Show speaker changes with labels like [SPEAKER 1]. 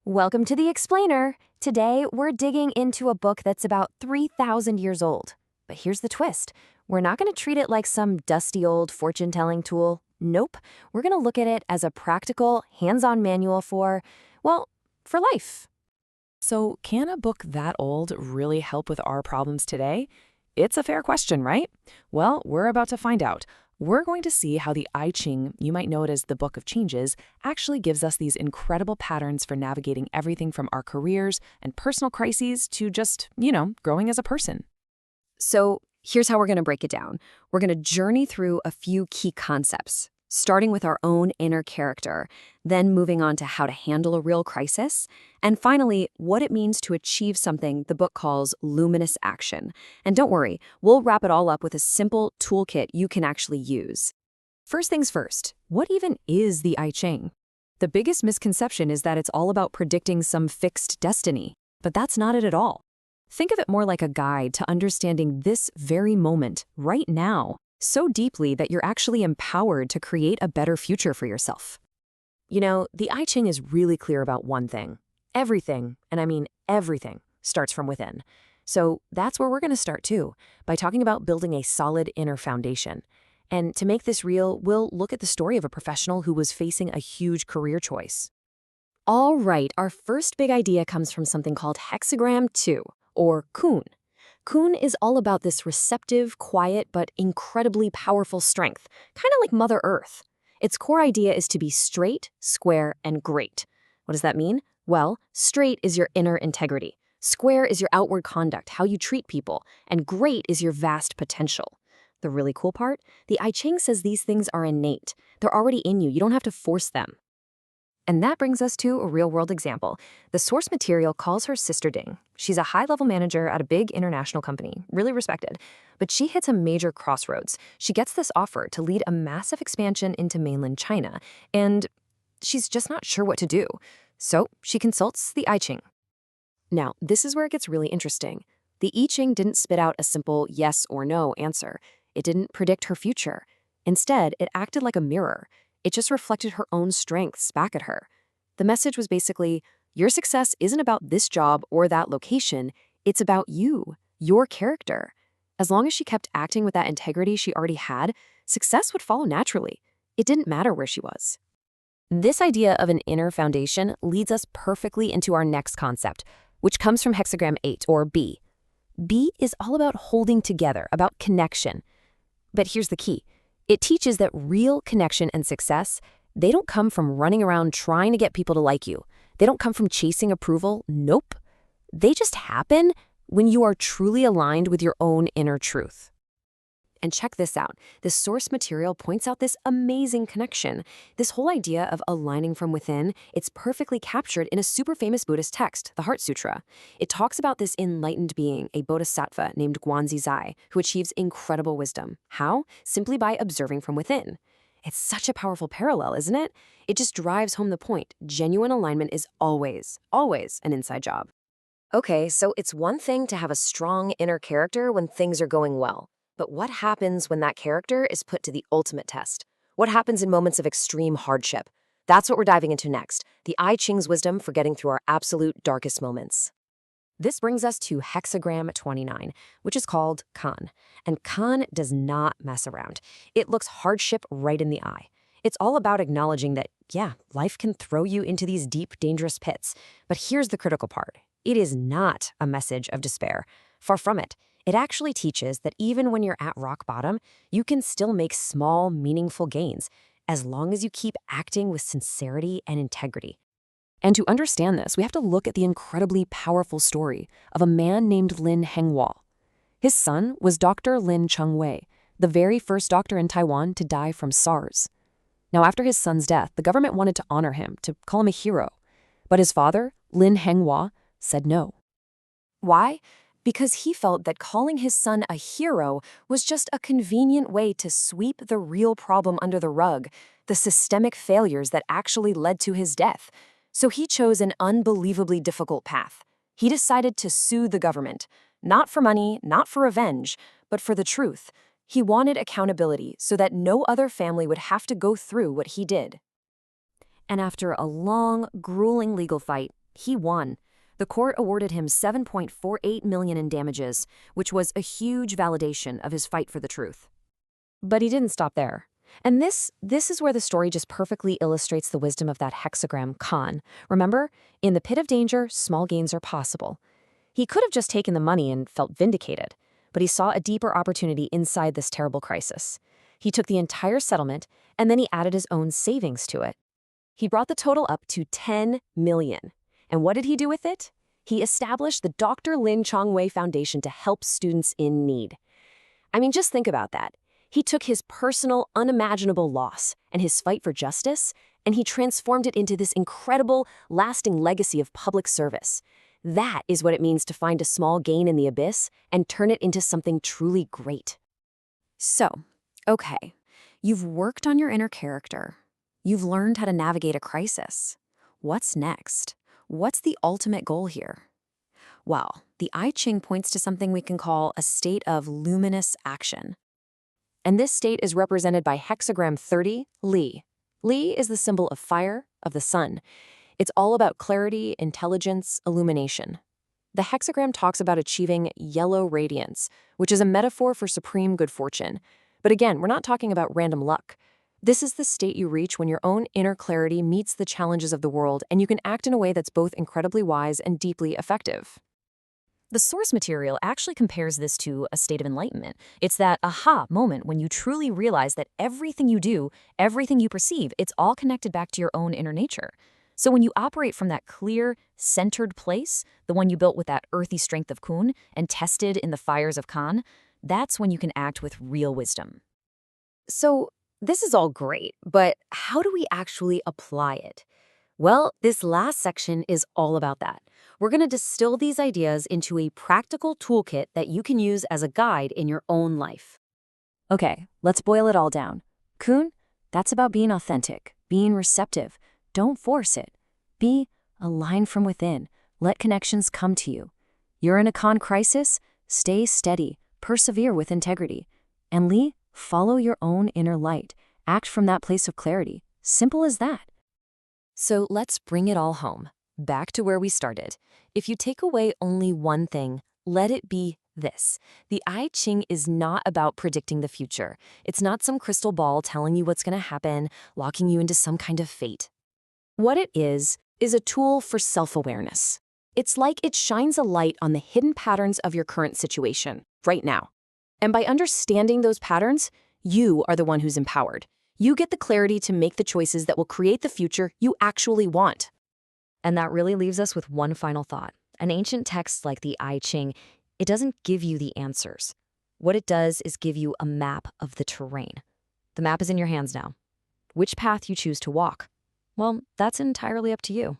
[SPEAKER 1] Welcome to the Explainer. Today, we're digging into a book that's about 3,000 years old. But here's the twist. We're not going to treat it like some dusty old fortune-telling tool. Nope. We're going to look at it as a practical, hands-on manual for life.
[SPEAKER 2] So, can a book that old really help with our problems today? It's a fair question, right? Well, we're about to find out. We're going to see how the Ching, you might know it as the Book of Changes, actually gives us these incredible patterns for navigating everything from our careers and personal crises to just, growing as a person.
[SPEAKER 1] So here's how we're going to break it down. We're going to journey through a few key concepts, starting with our own inner character, then moving on to how to handle a real crisis, and finally, what it means to achieve something the book calls luminous action. And don't worry, we'll wrap it all up with a simple toolkit you can actually use. First things first, what even is the I Ching? The biggest misconception is that it's all about predicting some fixed destiny, but that's not it at all. Think of it more like a guide to understanding this very moment, right now, so deeply that you're actually empowered to create a better future for yourself. The I Ching is really clear about one thing. Everything, and I mean everything, starts from within. So that's where we're going to start too, by talking about building a solid inner foundation. And to make this real, we'll look at the story of a professional who was facing a huge career choice. All right, our first big idea comes from something called hexagram 2, or kun. Kun is all about this receptive, quiet, but incredibly powerful strength, kind of like Mother Earth. Its core idea is to be straight, square, and great. What does that mean? Well, straight is your inner integrity. Square is your outward conduct, how you treat people, and great is your vast potential. The really cool part? The I Ching says these things are innate. They're already in you. You don't have to force them. And that brings us to a real-world example. The source material calls her Sister Ding. She's a high-level manager at a big international company, really respected. But she hits a major crossroads. She gets this offer to lead a massive expansion into mainland China, and she's just not sure what to do. So she consults the I Ching. Now, this is where it gets really interesting. The I Ching didn't spit out a simple yes or no answer. It didn't predict her future. Instead, it acted like a mirror. It just reflected her own strengths back at her. The message was basically, your success isn't about this job or that location, it's about you, your character. As long as she kept acting with that integrity she already had, success would follow naturally. It didn't matter where she was. This idea of an inner foundation leads us perfectly into our next concept, which comes from hexagram 8, or B. B is all about holding together, about connection. But here's the key. It teaches that real connection and success, they don't come from running around trying to get people to like you. They don't come from chasing approval. Nope. They just happen when you are truly aligned with your own inner truth. And check this out. This source material points out this amazing connection. This whole idea of aligning from within, it's perfectly captured in a super famous Buddhist text, the Heart Sutra. It talks about this enlightened being, a bodhisattva named Guanzi Zai, who achieves incredible wisdom. How? Simply by observing from within. It's such a powerful parallel, isn't it? It just drives home the point. Genuine alignment is always, always an inside job. Okay, so it's one thing to have a strong inner character when things are going well. But what happens when that character is put to the ultimate test? What happens in moments of extreme hardship? That's what we're diving into next, the I Ching's wisdom for getting through our absolute darkest moments. This brings us to hexagram 29, which is called Kan. And Kan does not mess around. It looks hardship right in the eye. It's all about acknowledging that, life can throw you into these deep, dangerous pits. But here's the critical part. It is not a message of despair. Far from it. It actually teaches that even when you're at rock bottom, you can still make small, meaningful gains, as long as you keep acting with sincerity and integrity. And to understand this, we have to look at the incredibly powerful story of a man named Lin Hengwa. His son was Dr. Lin Chengwei, the very first doctor in Taiwan to die from SARS. Now, after his son's death, the government wanted to honor him, to call him a hero. But his father, Lin Hengwa, said no. Why? Because he felt that calling his son a hero was just a convenient way to sweep the real problem under the rug, the systemic failures that actually led to his death. So he chose an unbelievably difficult path. He decided to sue the government, not for money, not for revenge, but for the truth. He wanted accountability so that no other family would have to go through what he did. And after a long, grueling legal fight, He won. The court awarded him $7.48 million in damages, which was a huge validation of his fight for the truth. But he didn't stop there. And this is where the story just perfectly illustrates the wisdom of that hexagram con. Remember, in the pit of danger, small gains are possible. He could have just taken the money and felt vindicated, but he saw a deeper opportunity inside this terrible crisis. He took the entire settlement, and then he added his own savings to it. He brought the total up to $10 million. And what did he do with it? He established the Dr. Lin Chongwei Foundation to help students in need. I mean, just think about that. He took his personal, unimaginable loss and his fight for justice, and he transformed it into this incredible, lasting legacy of public service. That is what it means to find a small gain in the abyss and turn it into something truly great. So, okay, you've worked on your inner character. You've learned how to navigate a crisis. What's next? What's the ultimate goal here? Well, the I Ching points to something we can call a state of luminous action. And this state is represented by hexagram 30, Li. Li is the symbol of fire, of the sun. It's all about clarity, intelligence, illumination. The hexagram talks about achieving yellow radiance, which is a metaphor for supreme good fortune. But again, we're not talking about random luck. This is the state you reach when your own inner clarity meets the challenges of the world, and you can act in a way that's both incredibly wise and deeply effective. The source material actually compares this to a state of enlightenment. It's that aha moment when you truly realize that everything you do, everything you perceive, it's all connected back to your own inner nature. So when you operate from that clear, centered place, the one you built with that earthy strength of Kun and tested in the fires of Kan, that's when you can act with real wisdom. So this is all great, but how do we actually apply it? Well, this last section is all about that. We're going to distill these ideas into a practical toolkit that you can use as a guide in your own life. Okay, let's boil it all down. Kun, that's about being authentic, being receptive. Don't force it. Be aligned from within. Let connections come to you. You're in a con crisis? Stay steady. Persevere with integrity. And Li, follow your own inner light. Act from that place of clarity. Simple as that. So let's bring it all home. Back to where we started. If you take away only one thing, let it be this. The I Ching is not about predicting the future. It's not some crystal ball telling you what's going to happen, locking you into some kind of fate. What it is a tool for self-awareness. It's like it shines a light on the hidden patterns of your current situation, right now. And by understanding those patterns, you are the one who's empowered. You get the clarity to make the choices that will create the future you actually want. And that really leaves us with one final thought. An ancient text like the I Ching, it doesn't give you the answers. What it does is give you a map of the terrain. The map is in your hands now. Which path you choose to walk, well, that's entirely up to you.